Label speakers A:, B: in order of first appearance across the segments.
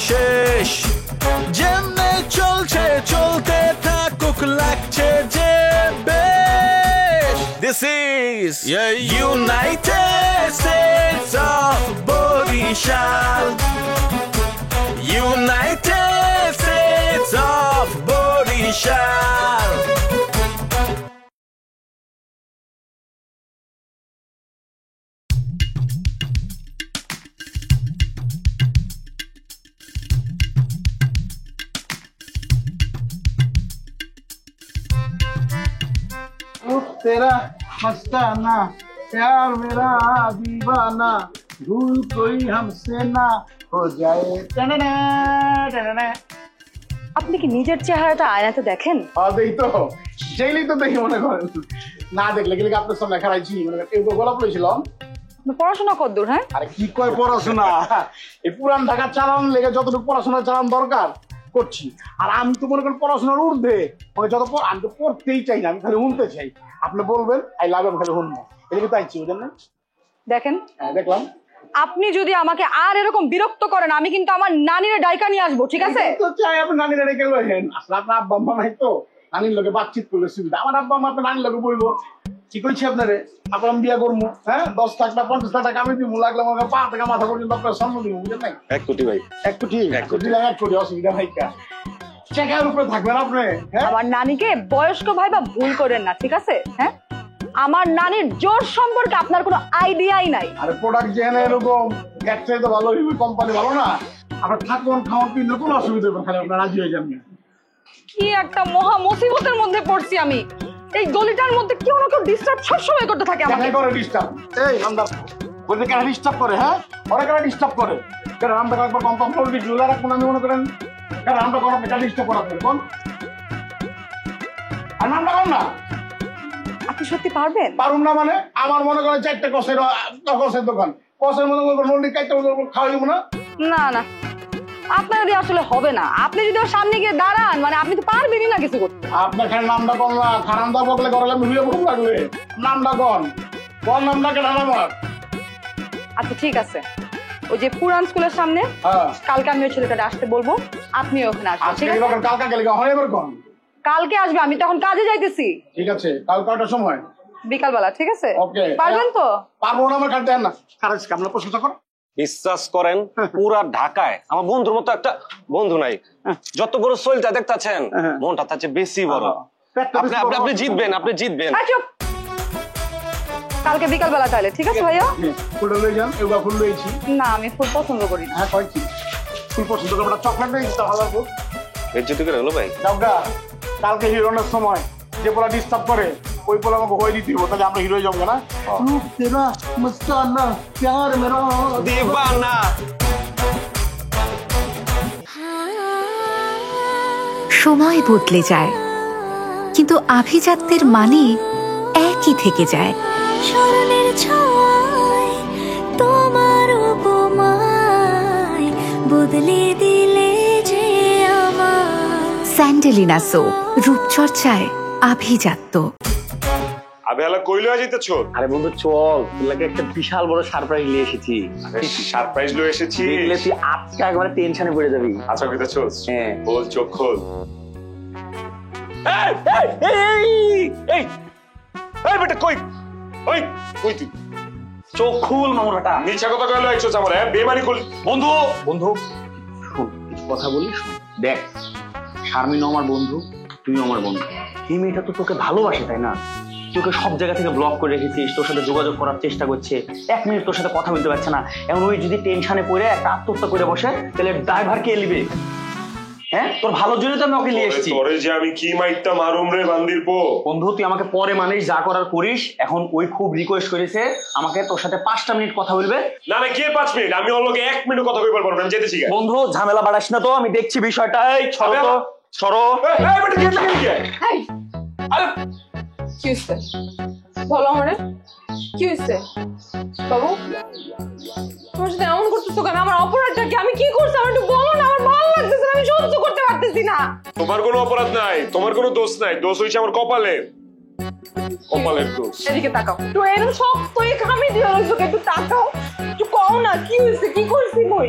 A: শেষ যেমনে চলছে চলতে থাকুক লাগছে যে বেশ This is United States of Borishal United States of Borishal
B: तेरा मस्ताना प्यार मेरा दीवाना भूल कोई हमसे ना हो जाए
C: আপনি কি নিজের চেহারাটা আয়নাতে দেখেন?
B: দেখি তো ডেইলি তো দেখি মনে করেন না দেখলে গেলে আপনার সামনে খারাইছি মনে করেন এই তো গোলাপ লইছিলাম
C: পড়াশোনা কতদূর? হ্যাঁ
B: আরে কি কয় পড়াশোনা এই পুরান ঢাকা চালান লেগে যতটুকু পড়াশোনা চালান দরকার করছি আর আমি তো মনে করেন পড়াশোনার ঊর্ধ্বে মানে যত আমি তো পড়তেই চাই না আমি খালি শুনতে চাই আপনি বলবেন আই লাভ আমি খালি শুনবো এদিকে তাইছি বুঝলেন না
C: দেখেন
B: দেখলাম
C: আপনি যদি আমাকে আর এরকম বিরক্ত করেন আমি কিন্তু আমার নানির ডাইকা নিয়ে আসবো ঠিক আছে
B: তো চাই আপনি নানির ডেকে লইেন আসলে আপনার আব্বা আম্মা নাই তো নানির লগে বাতচিত করলে সুবিধা আমার আব্বা আম্মা আপনার নানির লগে বলবো কি কইছি আপনারে আপনার বিয়া করবো হ্যাঁ 10 লাখ না 50 লাখ টাকা আমি দিব লাগলে আমাকে পা থেকে মাথা পর্যন্ত আপনার সম্মান দিব বুঝলেন নাই
D: 1 কোটি ভাই
B: 1 কোটি 1 কোটি অসুবিধা নাই কা টাকার উপরে থাকবেন আপনি হ্যাঁ
C: আমার নানিকে বয়স্ক ভাই বা ভুল করেন না ঠিক আছে হ্যাঁ আমার নানির জোর সম্পর্কে আপনার কোনো আইডিয়াই নাই
B: আরে প্রোডাক্ট যেন এরকম একটাই তো ভালো কোম্পানি ভালো না আপনার থাকুন খাওয়ান পিনলে কোনো অসুবিধা হবে খালি আপনার রাজি হয়ে যাবেন
C: কি একটা মহা মুসিবতের মধ্যে পড়ছি আমি এই গলিটার মধ্যে কেউ না কেউ ডিস্টার্ব সবসময় করতে থাকে আমাকে
B: করে ডিস্টার্ব এই আমদার বলতে কেন ডিস্টার্ব করে হ্যাঁ ওরা কেন ডিস্টার্ব করে কেন আমরা একবার কম্পাউন্ড ফ্লোর দিয়ে ঝুলা রাখবো আমি মনে করেন কেন আমরা কোনো কেন ডিস্টার্ব করা কোন আর নামটা কোন না
C: আপনি সত্যি পারবেন
B: পারুম না মানে আমার মনে করেন 4টা কষের দোকান কষের মধ্যে নল্লি কাইতে খাওয়াইব না
C: না না আপনার দিয়ে আসলে হবে না আপনি যদি ওর সামনে গিয়ে দাঁড়ান মানে আপনি তো পারবেনই না কিছু করতে
B: আপনার খালি নামটা কোন না খারাপ দা বকলে করলে আমি ভিডিও করতে লাগবে নামটা কোন নামটা কেন আমার
C: আচ্ছা ঠিক আছে ওই যে পুরান স্কুলের সামনে কালকে আমি ওই ছেলেটাকে আসতে বলবো আপনি ওখানে আসবেন ঠিক আছে
B: কালকে গেলে হয় এবার কোন
C: কালকে আসবে আমি তখন কাজে যাইতেছি
B: ঠিক আছে কাল কয়টার সময়
C: বিকালবেলা ঠিক আছে
B: ওকে
C: পারবেন তো
B: পারবো না আমার কাটতে না কারণ আপনার প্রশংসা করো
D: বিশ্বাস করেন পুরা ঢাকায় আমার বন্ধুর মতো একটা বন্ধু নাই যত বড় সোলটা দেখতাছেন মনটা তার চেয়ে বেশি বড় আপনি জিতবেন
C: কালকে বিকালবেলা তাহলে ঠিক আছে ভাইয়া
B: ফুল লই যান এগুলা ফুল লইছি
C: না আমি ফুল পছন্দ করি না
B: হ্যাঁ কইছি ফুল পছন্দ করে একটা চকলেট নিয়ে দিতে ভালো লাগবে
D: বেজ্জতি করে হলো ভাই
B: দাওগা কালকে হিরোনের সময় যে পোলা ডিস্টার্ব করে ওই পোলা আমাকে হয়ে দিতে হবে তাহলে আমরা হিরো হয়ে যাবো না তেরা মস্তানা প্যার মেরা
D: দিবানা
E: সময় বদলে যায় কিন্তু আভিজাত্যের মানে একই থেকে যায়
F: স্মরণের ছোঁয়ায় তোমার উপমায় বদলে দিলে যে আমার
E: স্যান্ডেলিনা সো রূপচর্চায় আভিজাত্য
D: আবেলা কইলো আইতেছ
G: আরে বন্ধু চল তোর লাগে একটা বিশাল বড় সারপ্রাইজ নিয়ে এসেছি
D: সারপ্রাইজ লয়ে এসেছি
G: দেখলে তুই আজকে একবারে টেনশনে পড়ে যাবি
D: আচ্ছা কইতেছস
G: হ্যাঁ
D: বল চোখ খোল এই বেটা কই ওই কই তুই
G: চোখ খুল মামুর বেটা
D: মিছা কথা কইলো আইছস আমার বেমানি কল বন্ধু
G: বন্ধু শুন কিছু কথা বলি শুন দেখ শারমিনও আমার বন্ধু তুইও আমার বন্ধু এই মেয়েটা তো তোকে ভালোবাসে তাই না তোকে সব জায়গা থেকে ব্লক করে রেখেছিস তোর সাথে যোগাযোগ করার চেষ্টা করছে 1 মিনিট তোর সাথে কথা বলতে পারছে না এখন ওই যদি টেনশনে পড়ে একটা আত্মহত্যা করে বসে তাহলে ড্রাইভার কে নিবে হ্যাঁ তোর ভালোর জন্য তো আমি ওকে নিয়ে এসেছি
D: তোরে যে আমি কি মাইটটা মারুম রে বান্দির পো
G: বন্ধু তুই আমাকে পরে মানিস যা করার করিস এখন ওই খুব রিকোয়েস্ট করেছে আমাকে তোর সাথে 5টা মিনিট কথা বলবে
D: না না কে 5 মিনিট আমি ওর লগে 1 মিনিট কথা কইবার পারবো না আমি যেতেছি
G: বন্ধু ঝামেলা বাড়াস না তো আমি দেখছি বিষয়টা এই ছড়ো তো ছড়ো
D: এই বেটা কি কি
C: এই
D: আরে
C: কি হইছে বলো আমারে কি হইছে বাবু তোমার সাথে এমন করতেছো কেন আমার অপরাধটা কি আমি কি করছি আমার একটু বলো না আমার ভালো লাগতেছে আমি সহ্য করতে পারতেছি না
D: তোমার কোনো অপরাধ নাই তোমার কোনো দোষ নাই দোষ হইছে আমার কপালের দোষ
C: এদিকে তাকাও তো এরকম শক্ত এই খামি দিও রইছো একটু তাকাও একটু কও না কি হইছে কি করছি মুই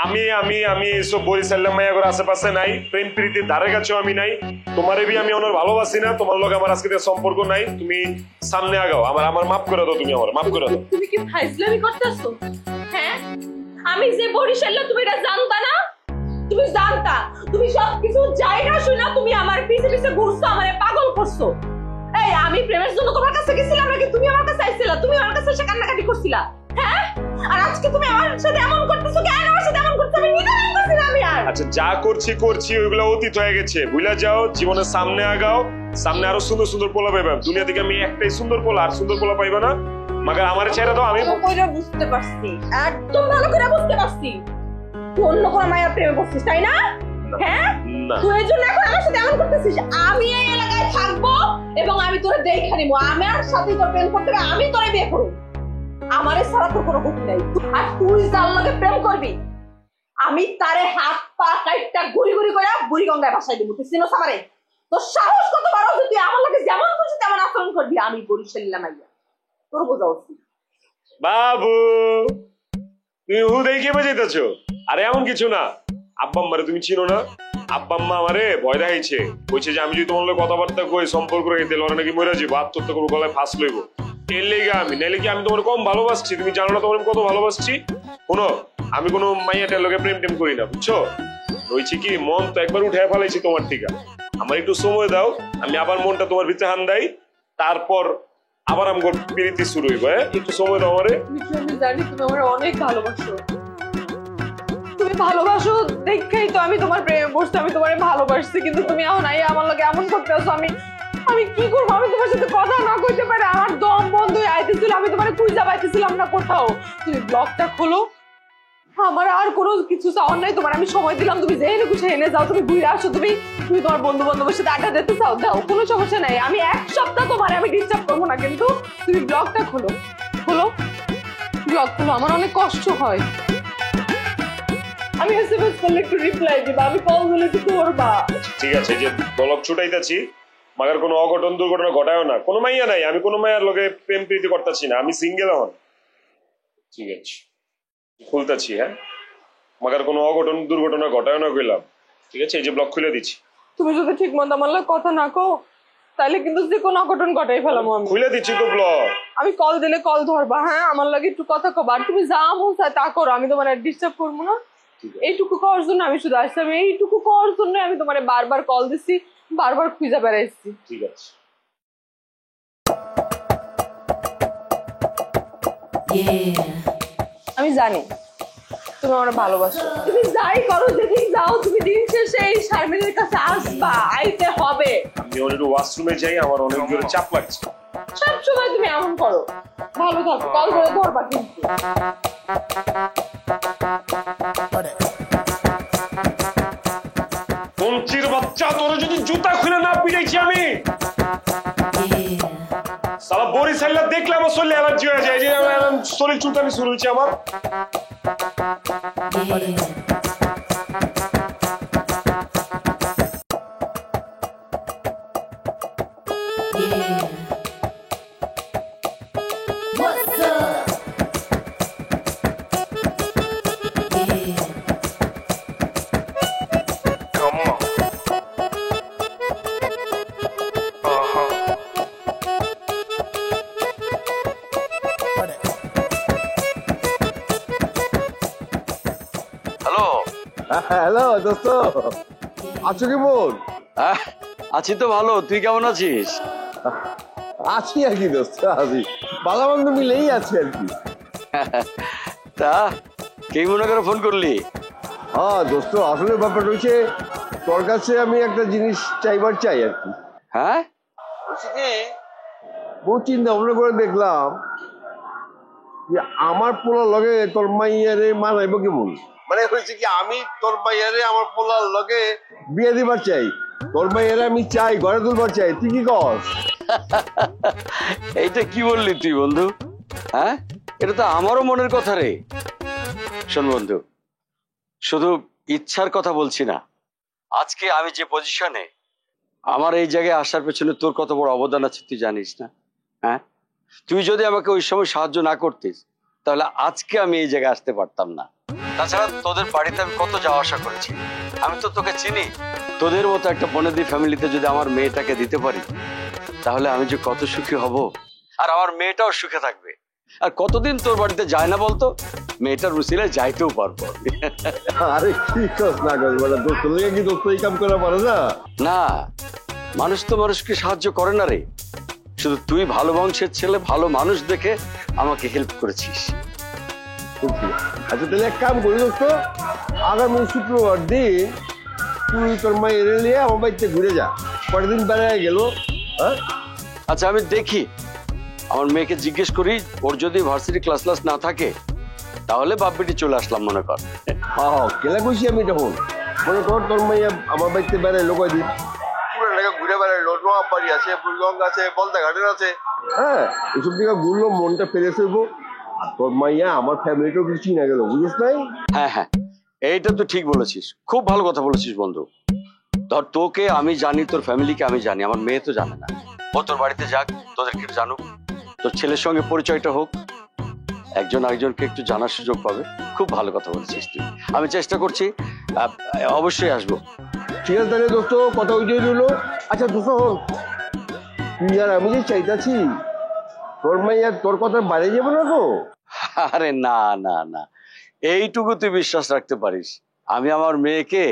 H: আমি আমি আমি এইসব বরিশাল্লাম মায়াগর আশেপাশে নাই, প্রেম প্রীতির ধারে কাছেও আমি নাই। তোমারে বি আমি ওনার ভালোবাসি না, তোমার লগে আমার আজকে সম্পর্ক নাই। তুমি সামনে আগাও, আমার আমার মাফ করে দাও, তুমি আমার মাফ করে দাও।
C: তুমি কি ফাইজলামি করতেছো? হ্যাঁ, আমি যে বরিশালে তুমি এটা জানতা না? তুমি জানতা, তুমি সবকিছু যাই না শুনা তুমি আমার পিছে পিছে ঘুরছো, আমারে পাগল করছো। এই আমি প্রেমের জন্য তোমার কাছে গেছিলাম নাকি তুমি আমার কাছে আইছিলা? তুমি আমার কাছে এসে কান্নাকাটি করছিলা, হ্যাঁ? আর আজকে তুমি আমার সাথে এমন করতেছো, কেন আমার সাথে এমন করতে? আমি নিতে পারছি না আমি আর।
H: আচ্ছা, যা করছি করছি, ওইগুলো অতীত হয়ে গেছে, ভুলে যাও। জীবনের সামনে আগাও, সামনে আরো সুন্দর সুন্দর পোলা পাইবা। দুনিয়া থেকে আমি একটাই সুন্দর পোলা, আর সুন্দর পোলা পাইবা না। মাগার আমারে ছেড়ে দাও। আমি
C: কইরা বুঝতে পারছি, একদম ভালো করে বুঝতে পারছি তুই অন্য কোনো মায়ের প্রেমে পড়ছিস, তাই না? হ্যাঁ, তুই এই জন্য এখন আমার সাথে এমন করতেছিস। আমি এই এলাকায় থাকবো এবং আমি তোরে দেখে নিবো, আমার সাথে তোর প্রেম করতে হবে, আমি তোরে বিয়ে করবো। আমারে ছাড়া তোর কোনো গতি নাই। আর তুই যার লগে প্রেম করবি, আমি তারে হাত পা কাইটটা গুড়ি গুড়ি করে বুড়িগঙ্গায় ভাসাই দিব। তুই চিনোস আমারে? তোর সাহস কত বড় যে তুই আমার লগে যেমন খুশি তেমন আচরণ করবি। আমি বরিশাল্লা মাইয়া, তোর বোঝা উচিত।
H: বাবু, তুমি হু দেখে বাজাইতেছো? আরে এমন কিছু না। আব্বা আম্মারে তুমি চিনো না? আব্বা আম্মা আমারে ভয় দেখাইছে, কইছে যে আমি যদি তোমার লগে কথাবার্তা কই সম্পর্ক রেখে দিলে ওরা নাকি মরে যাবো, আত্মহত্যা করবো, গলায় ফাঁস লইব। এর লেগে আমি, নাইলে কি আমি তোমার কম ভালোবাসছি? তুমি জানো না তোমার আমি কত ভালোবাসছি? শোনো, আমি কোনো মাইয়াটার লগে প্রেম টেম করি না, বুঝছো? রয়েছে কি, মন তো একবার উঠে ফেলাইছি তোমার থেকে। আমার একটু সময় দাও, আমি আবার মনটা তোমার ভিতরে হান দেই, তারপর আবার আমার প্রীতি শুরু হইব। হ্যাঁ, একটু সময় দাও আমারে।
C: আমি জানি তুমি আমার অনেক ভালোবাসো, তুমি ভালোবাসো দেখেই তো আমি তোমার প্রেমে পড়ছি, আমি তোমারে ভালোবাসছি। কিন্তু তুমি এখন আই আমার লগে এমন করতে আসো, আমি কি করবো? আমি তোমার সাথে কথা না কইতে পারে আমার দম বন্ধ হয়ে আইতেছিল, আমি তোমারে খুঁজে পাইতেছিলাম না কোথাও। তুমি ব্লগটা খোলো, আমার আর কোনো কিছু চাওয়ার নাই তোমার। আমি সময় দিলাম, তুমি যেখানে খুশি এনে যাও, তুমি ঘুরে আসো, তুমি তোমার বন্ধু বান্ধবের সাথে আড্ডা দিতে চাও, দাও, কোনো সমস্যা নাই। আমি এক সপ্তাহ তোমার আমি ডিস্টার্ব করবো না, কিন্তু তুমি ব্লগটা খোলো, খোলো, ব্লগ খোলো। আমার অনেক কষ্ট হয়, আমি এসএমএস করলে একটু রিপ্লাই দিবা, আমি কল দিলে একটু করবা।
H: ঠিক আছে, যে ব্লগ ছুটাইতাছি, মাগার কোনো অঘটন দুর্ঘটনা ঘটায়ও না। কোনো মাইয়া নাই, আমি কোনো মাইয়ার লগে প্রেম প্রীতি করতেছি না, আমি সিঙ্গেল হন। ঠিক আছে, খুলতেছি। হ্যাঁ, মাগার কোনো অঘটন দুর্ঘটনা ঘটায়ও না কইলাম। ঠিক আছে, এই যে ব্লগ খুলে দিচ্ছি।
C: তুমি যদি ঠিক মতো আমার লগে কথা না কও, তাহলে কিন্তু যে কোনো অঘটন ঘটাই ফেলামো আমি।
H: খুলে দিচ্ছি তো ব্লগ।
C: আমি কল দিলে কল ধরবা, হ্যাঁ? আমার লাগে একটু কথা কবা, আর তুমি যা মন চায় তা করো, আমি তোমার ডিস্টার্ব করবো না। এইটুকু করার জন্য আমি শুধু আসছি, আমি এইটুকু করার জন্য আমি তোমার বারবার কল দিছি, বারবার খুঁজে বেড়াইছি।
H: ঠিক আছে।
C: আমি জানি তুমি আমার ভালোবাসো, তুমি যাই করো, যেদিন যাও, তুমি দিন শেষে এই শারমিনের কাছে আসবা, আইতে হবে।
H: আমি একটু ওয়াশরুমে যাই, আমার অনেক জোরে চাপ লাগছে।
C: সবসময় তুমি এমন করো। ভালো থাকো, কল করে ধরবা কিন্তু।
H: পঞ্চির বাচ্চা, তোর যদি জুতা খুলে না পিটাইছি আমি, সালা বরিশাল্লা দেখলে আমার শরীরে অ্যালার্জি হয়ে যায়, যে শরীর চুলকানি শুরু হয়েছে আমার।
A: হ্যালো দোস্ত, আছো কি বল?
I: আছি তো ভালো, তুই কেমন আছিস?
A: আছি আর কি দোস্ত, আছি, ভালো মন্দ মিলেই আছি আর কি।
I: তা কে মনে করে ফোন করলি?
A: হ্যাঁ দোস্ত, আসলে ব্যাপারটা হচ্ছে তোর কাছে আমি একটা জিনিস চাইবার চাই আর কি।
I: হ্যাঁ,
A: বহু চিন্তা ভাবনা করে দেখলাম যে আমার পোলার লগে তোর মাইয়ারে মানাইব কেমন। মানে হয়েছে কি, আমি তোর মাইয়ারে আমার পোলার লগে বিয়ে দিবার চাই, তোর মাইয়ারে আমি চাই ঘরে তুলবার চাই, তুই কি কর?
I: এইটা কি বললি তুই বন্ধু? হ্যাঁ, এটা তো আমারও মনের কথা রে। শোন বন্ধু, শুধু ইচ্ছার কথা বলছি না, আজকে আমি যে পজিশনে, আমার এই জায়গায় আসার পেছনে তোর কত বড় অবদান আছে তুই জানিস না? হ্যাঁ, তুই যদি আমাকে ওই সময় সাহায্য না করতিস, তাহলে আজকে আমি এই জায়গায় আসতে পারতাম না। তাছাড়া তোদের বাড়িতে আমি কত যাওয়া আসা করেছি, আমি তো তোকে চিনি। তোদের মতো একটা বনেদি ফ্যামিলিতে যদি আমার মেয়েটাকে দিতে পারি, তাহলে আমি যে কত সুখী হব, আর আমার মেয়েটাও সুখে থাকবে। আর কতদিন তোর বাড়িতে যায় না বলতো, মেয়েটার রুচিলে যাইতেও পারবো।
A: আরে কি কস না কস বলে, দোস্ত লেগে কি দোস্ত এই কাম করা পারে না?
I: না, মানুষ তো মানুষকে সাহায্য করে না রে। শুধু তুই ভালো বংশের ছেলে, ভালো মানুষ দেখে আমাকে হেল্প করেছিস।
A: আচ্ছা তাহলে এক কাম করি দোস্ত, আগামী শুক্রবার দিন তুই তোর মায়ের নিয়ে আমার বাড়িতে ঘুরে যা, কয়েকদিন দিন বেড়ায় গেল। হ্যাঁ
I: আচ্ছা আমি দেখি, আমার মেয়েকে জিজ্ঞেস করি, ওর যদি ভার্সিটি ক্লাস না থাকে তাহলে বাপ বেটি চলে আসলাম মনে কর।
A: হ্যাঁ কেলা কইছি আমি তখন, মনে কর তোর মাইয়া আমার বাড়িতে বেড়াইলো কয়দিন, পুরো লেগে ঘুরে বেড়াইলো, নোয়াব বাড়ি আছে, বুড়গঙ্গা আছে, বলদা ঘাটের আছে। হ্যাঁ এসব দিকে ঘুরলো, মনটা ফেরে ফেলবো। আর তোর মাইয়া আমার ফ্যামিলিটাও কিছু চিনা গেল, বুঝিস নাই?
I: হ্যাঁ হ্যাঁ, এইটা তো ঠিক বলেছিস, খুব ভালো কথা বলেছিস বন্ধু। ধর তোকে আমি জানি, তোর ফ্যামিলিকে আমি জানি, আমার মেয়ে তো জানে না। ও তোর বাড়িতে যাক, তোদেরকে জানুক, তোর ছেলের সঙ্গে পরিচয়টা হোক, একজন আরেকজনকে একটু জানার সুযোগ পাবে। খুব ভালো কথা বলেছিস তুই, আমি চেষ্টা করছি, অবশ্যই আসবো।
A: ঠিক আছে তাহলে দোস্ত, কথা ওইটাই রইলো। আচ্ছা দোস্ত হল, তুই আর আমি যে চাইতাছি তোর মাইয়া তোর কথা বাইরে যাবো না তো?
I: আরে না না না, এইটুকু তুই বিশ্বাস রাখতে পারিস, আমি আমার মেয়েকে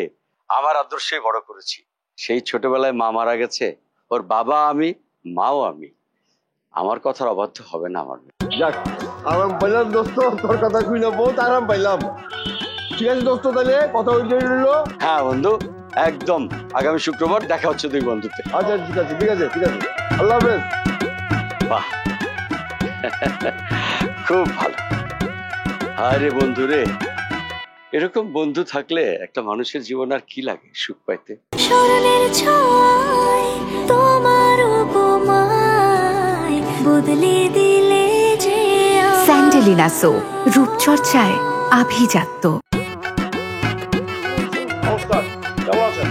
I: আমার আদর্শে বড় করেছি। সেই ছোটবেলায় মা মারা গেছে, ওর বাবা আমি, মাও আমি, আমার কথার অবাধ্য হবে না আমার মেয়ে।
A: যাক আরাম পাইলাম দোস্ত, তোর কথা শুনে বহুত আরাম পাইলাম। ঠিক আছে দোস্ত, তাহলে কথা ওইটাই রইলো।
I: হ্যাঁ বন্ধু, একদম আগামী শুক্রবার দেখা হচ্ছে দুই বন্ধুতে।
A: আচ্ছা ঠিক আছে ঠিক আছে ঠিক আছে, আল্লাহ হাফেজ।
I: বাহ, খুব ভালো। আরে বন্ধু রে, এরকম বন্ধু থাকলে একটা মানুষের জীবন আর কি লাগে সুখ পাইতে।
F: স্মরণের ছয় তোমার উপমায় বদলে দিলে যে
E: স্যান্ডেলিনা সো, রূপচর্চায় আভিজাত্য।
B: নমস্কার, কেমন আছেন?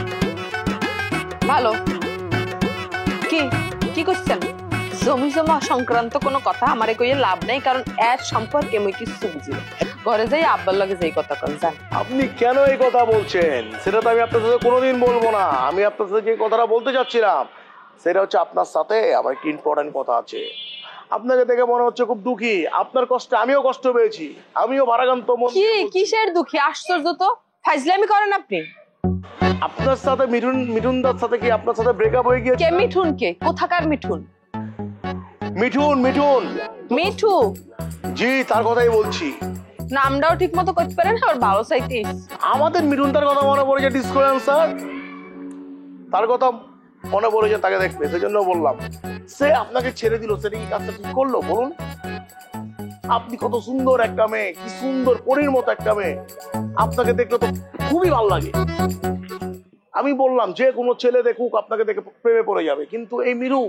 C: ভালো। কি কি করছেন? জমি জমা সংক্রান্ত কোনো কথা আমারে কইয়ে লাভ নাই, কারণ এর সম্পর্কে আমি কিছু বুঝি না। ঘরে যাই আব্বার লগে যেই কথা কন জান।
B: আপনি কেন এই কথা বলছেন সেটা তো আমি আপনার সাথে কোনোদিন বলবো না। আমি আপনার সাথে যে কথাটা বলতে চাচ্ছিলাম সেটা হচ্ছে, আপনার সাথে আমার একটা ইম্পর্টেন্ট কথা আছে। আপনাকে দেখে মনে হচ্ছে খুব দুঃখী, আপনার কষ্টে আমিও কষ্ট পেয়েছি, আমিও ভারাক্রান্ত মন।
C: কি কিসের দুঃখী? আশ্চর্য তো, ফাইজলামি করেন আপনি।
B: আপনার সাথে মিঠুনদার সাথে কি আপনার সাথে ব্রেকআপ হয়ে গিয়েছে?
C: কে মিঠুন? কে কোথাকার মিঠুন?
B: মিঠুন মিঠুন
C: মিঠু?
B: জি, তার কথাই বলছি।
C: নামটাও ঠিক মতো করতে পারেন, আর ভালো চাইতিস।
B: আমাদের মিঠুনদার কথা মনে পড়েছে, ডিসকো ডান্সার, তার কথা মনে পড়েছে, তাকে দেখতে, সেজন্য বললাম। সে আপনাকে ছেড়ে দিল, সেটা কি কাজটা ঠিক করলো বলুন? আপনি কত সুন্দর একটা মেয়ে, কি সুন্দর পরীর মতো একটা মেয়ে, আপনাকে দেখলে তো খুবই ভালো লাগে। আমি বললাম যে কোনো ছেলে দেখুক আপনাকে দেখে প্রেমে পড়ে যাবে, কিন্তু এই মিরু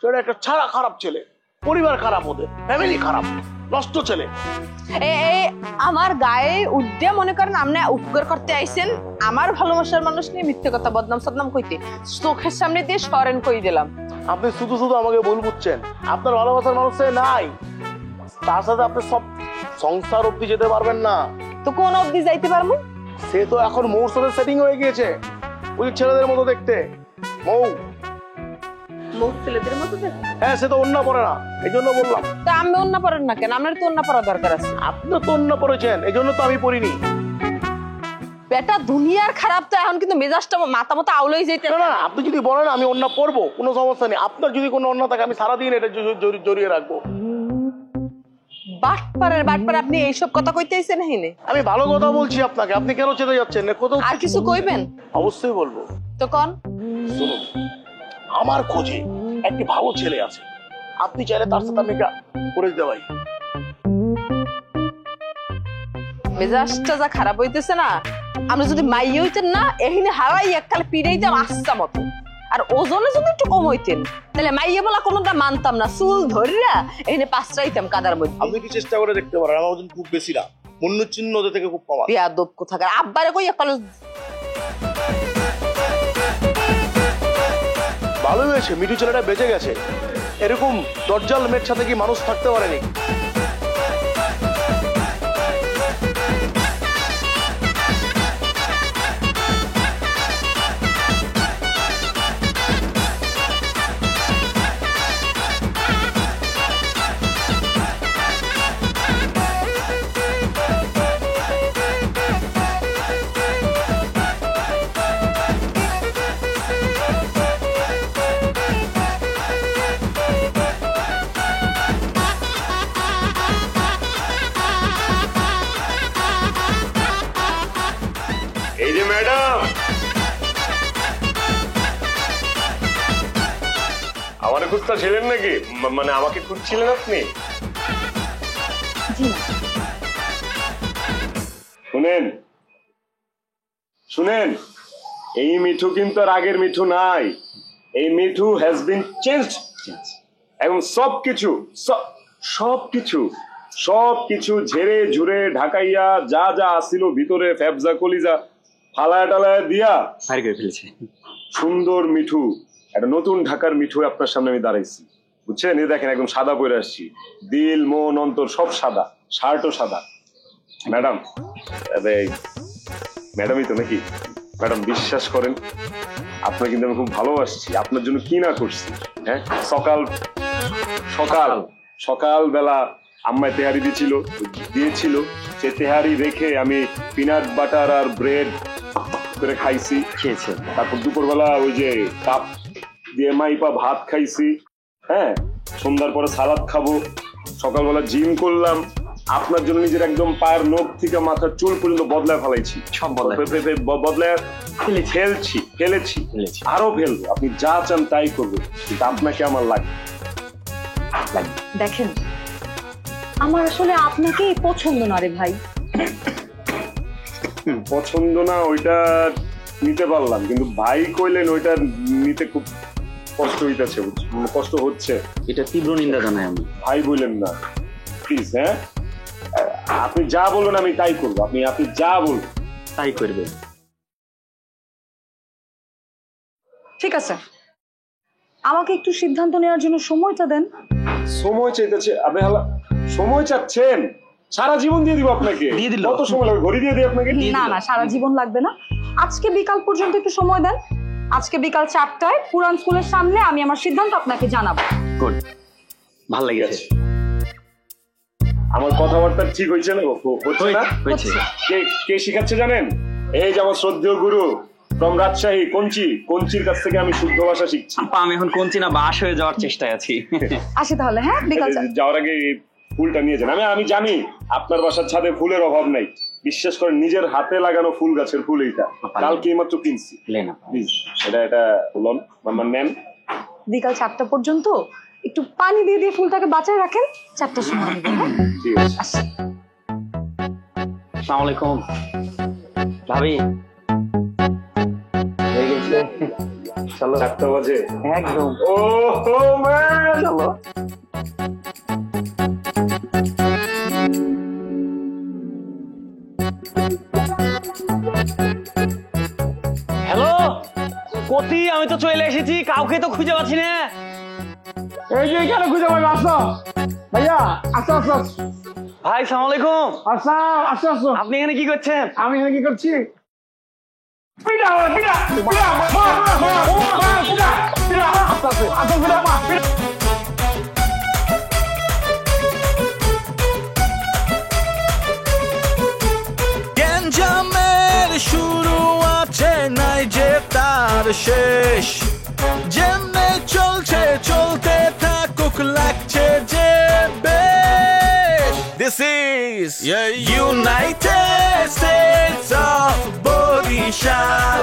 B: সেটা একটা ছাড়া খারাপ ছেলে, পরিবার খারাপ, ওদের ফ্যামিলি খারাপ, নষ্ট ছেলে।
C: আমার গায়ে উদ্যে মনে করেন আপনি উপকার করতে আইছেন, আমার ভালোবাসার মানুষ নিয়ে মিথ্যে কথা বদনাম সদনাম কইতে চোখের সামনে দিয়ে সরেন কই দিলাম।
B: আপনি শুধু শুধু আমাকে ভুল বুঝছেন, আপনার ভালোবাসার মানুষ নাই, তার সাথে আপনি সব সংসার অব্দি যেতে পারবেন না।
C: তো কোন অব্দি যাইতে পারবো?
B: সে তো এখন মৌর সাথে সেটিং হয়ে গিয়েছে, ওই ছেলেদের মতো দেখতে। মৌ
C: ছেলেদের মতো দেখতে?
B: হ্যাঁ, সে তো অন্য পড়ে না, এই জন্য বললাম।
C: তা আমি অন্য পড়েন না কেন? আপনার তো অন্য পড়া দরকার আছে।
B: আপনি তো অন্য পড়েছেন, এই জন্য তো আমি পড়িনি।
C: বেটা দুনিয়ার খারাপ তো এখন, কিন্তু মেজাজটা মাথা মতো আউলেই যেতে
B: না, আপনি যদি বলেন আমি অন্য পড়বো, কোনো সমস্যা নেই। আপনার যদি কোনো অন্য থাকে, আমি সারাদিন এটা জড়িয়ে রাখবো।
C: বাটপার আপনি এইসব কথা কইতেছেন হিনে?
B: আমি ভালো কথা বলছি আপনাকে, আপনি কেন চেতে যাচ্ছেন?
C: আর কিছু কইবেন?
B: অবশ্যই বলবো।
C: তো কোন?
B: শুনুন, আমার খোঁজে একটি ভালো ছেলে আছে, আপনি চাইলে তার সাথে আমি করে দিতে পারি।
C: মেজাজটা যা খারাপ হইতেছে না, আমরা যদি মাইয়ে হইতেন না, এখানে হারাই এককালে পিড়াইতাম আস্তা মতো। আর ওজনে যদি একটু কম হইতেন, তাহলে মাইয়ে বলা কোনোটা মানতাম না, চুল ধরিয়া এখানে পাঁচটাইতাম কাদার মধ্যে।
B: আপনি কি চেষ্টা করে দেখতে পারেন, আমার ওজন খুব বেশি না, মূল্য চিহ্ন থেকে খুব কম।
C: বেয়াদব কোথাকার, আব্বারে কই এককালে।
B: ভালো হয়েছে মিঠু ছেলেটা বেঁচে গেছে, এরকম দরজাল মেয়ের সাথে কি মানুষ থাকতে পারেনি?
H: আমারে খুঁজতেছিলেন নাকি? মানে আমাকে খুঁজছিলেন আপনি? শুনেন শুনেন, এই মিঠু কিন্তু আর আগের মিঠু নাই। এই মিঠু হ্যাজ বিন চেঞ্জড। এবং সবকিছু সবকিছু ঝেড়ে ঝুড়ে ঢাকাইয়া যা যা আসিল ভিতরে ফ্যাবজা কলিজা ফালায় টালায় দিয়া
G: বাইরে করে ফেলেছে।
H: সুন্দর মিঠু, একটা নতুন ঢাকার মিঠু আপনার সামনে আমি দাঁড়াইছি, বুঝছেন? এই দেখেন একদম সাদা পরে আসছি, দিল মন অন্তর সব সাদা, শার্টও সাদা। ম্যাডাম, ম্যাডামই তো নাকি? ম্যাডাম বিশ্বাস করেন, আপনার কিন্তু আমি খুব ভালোবাসছি। আপনার জন্য কি না করছি। হ্যাঁ, সকাল সকাল সকাল বেলা আম্মায় তেহারি দিয়েছিল, সে তেহারি রেখে আমি পিনাট বাটার আর ব্রেড করে খাইছি,
G: খেয়েছে।
H: তারপর দুপুরবেলা ওই যে কাপ দিয়ে মাইপা ভাত খাইছি। হ্যাঁ, সন্ধ্যার পরে সালাদ খাবো, সকালবেলা জিম করলাম, আপনার জন্য নিজের একদম পায়ের নখ থেকে মাথার চুল পর্যন্ত বদলায় ফেলাইছি,
G: সব
H: বদলায় ফেলেছি, আরো ফেলবো। আপনি যা চান তাই করবো, কিন্তু আপনাকে আমার লাগবে।
J: দেখেন, আমার আসলে আপনাকেই পছন্দ না রে ভাই।
H: পছন্দ না ওইটা নিতে পারলাম, কিন্তু ভাই কইলেন ওইটা নিতে খুব কষ্ট হইতেছে, মানে কষ্ট হচ্ছে।
G: এটা তীব্র নিন্দা জানাই আমি।
H: ভাই বললেন না প্লিজ। হ্যাঁ, আপনি যা বলবেন আমি তাই করবো। আপনি যা বলবেন
G: তাই করবে।
J: ঠিক আছে, আমাকে একটু সিদ্ধান্ত নেওয়ার জন্য সময়টা দেন।
H: সময় চাইতেছে আপনি? সময় চাচ্ছেন? সারা জীবন দিয়ে দিব আপনাকে।
G: দিয়ে দিল।
H: কত সময় লাগবে? ঘড়ি দিয়ে দিই আপনাকে?
J: না না, সারা জীবন লাগবে না, আজকে বিকাল পর্যন্ত একটু সময় দেন। আজকে বিকাল 4টায় পুরান স্কুলের সামনে আমি আমার সিদ্ধান্ত আপনাকে জানাবো।
G: গুড, ভালো লেগেছে।
H: আমার কথাবার্তা ঠিক হয়েছে না? হচ্ছে না? কে শিখাচ্ছে জানেন? এই যে আমার শ্রদ্ধেয় গুরু ফ্রম রাজশাহী, কঞ্চির কাছ থেকে আমি শুদ্ধ ভাষা শিখছি।
G: আমি এখন কঞ্চি না বাস হয়ে যাওয়ার চেষ্টায় আছি।
J: আসি তাহলে। হ্যাঁ, বিকাল
H: যাওয়ার আগে ফুলটা নিয়ে যান। আমি জানি আপনার বাসার ছাদে ফুলের অভাব নাই, বিশ্বাস করেন, নিজের হাতে লাগানো ফুল গাছের ফুল এইটা, কালকে মাত্র কিনছি। এটা লন নেন।
J: বিকাল 4টা পর্যন্ত একটু পানি দিয়ে দিয়ে ফুলটাকে বাঁচায় রাখেন, 4টার সময় নেবেন। হ্যাঁ,
H: ঠিক আছে।
J: আসি।
G: আসসালামু আলাইকুম ভাবি। হয়ে গেছে, চলো।
H: 4টা বাজে
G: একদম।
H: ও ম্যান,
G: চলো। হ্যালো কতি, আমি তো চলে এসেছি, কাউকে তো খুঁজে পাচ্ছি না।
B: এই যে এখানে খুঁজে পাবে। আসো ভাইয়া, আসো আসো।
G: ভাই সালাম আলাইকুম।
B: আসো আসো আসো।
G: আপনি এখানে কি করছেন?
B: আমি এখানে কি করছি?
K: গ্যাঞ্জামের শুরু আছে নাই যে তার শেষ, যেমনে চলছে চলতে থাকুক লাগছে যে বেশ। This is United States of Borishal,